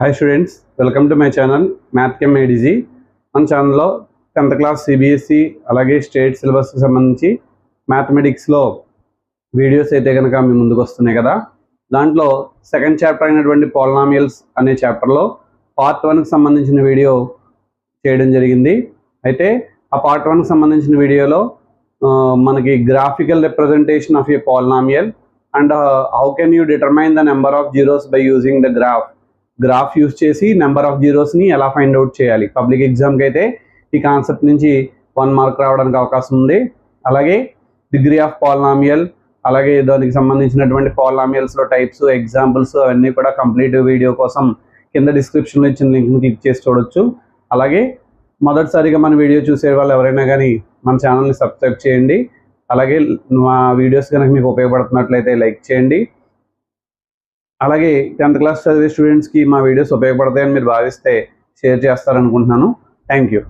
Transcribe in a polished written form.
Hi students, welcome to my channel math కెమ్ ADG. మన ఛానల్లో 10th క్లాస్ సిబిఎస్ఈ అలాగే స్టేట్ సిలబస్కి సంబంధించి మ్యాథమెటిక్స్లో వీడియోస్ అయితే కనుక మీ ముందుకు వస్తున్నాయి కదా. దాంట్లో సెకండ్ చాప్టర్ అయినటువంటి పాలినామియల్స్ అనే చాప్టర్లో పార్ట్ 1కి సంబంధించిన వీడియో చేయడం జరిగింది. అయితే ఆ పార్ట్ 1కి సంబంధించిన వీడియోలో మనకి graphical representation of A polynomial and how can you determine the number of zeros by using the graph use చేసి నెంబర్ ఆఫ్ జీరోస్ని ఎలా ఫైండ్ అవుట్ చేయాలి. పబ్లిక్ ఎగ్జామ్కి అయితే ఈ కాన్సెప్ట్ నుంచి 1 మార్క్ రావడానికి అవకాశం ఉంది. అలాగే డిగ్రీ ఆఫ్ పాలినామియల్, అలాగే దానికి సంబంధించినటువంటి పాలినామియల్స్లో టైప్స్, ఎగ్జాంపుల్స్ అవన్నీ కూడా కంప్లీట్ వీడియో కోసం కింద డిస్క్రిప్షన్లో ఇచ్చిన లింక్ని క్లిక్ చేసి చూడొచ్చు. అలాగే మొదటిసారిగా మన వీడియో చూసే వాళ్ళు ఎవరైనా కానీ మన ఛానల్ని సబ్స్క్రైబ్ చేయండి. అలాగే మా వీడియోస్ కనుక మీకు ఉపయోగపడుతున్నట్లయితే లైక్ చేయండి. అలాగే 10th క్లాస్ చదివే స్టూడెంట్స్కి మా వీడియోస్ ఉపయోగపడతాయని మీరు భావిస్తే షేర్ చేస్తారనుకుంటున్నాను. Thank you.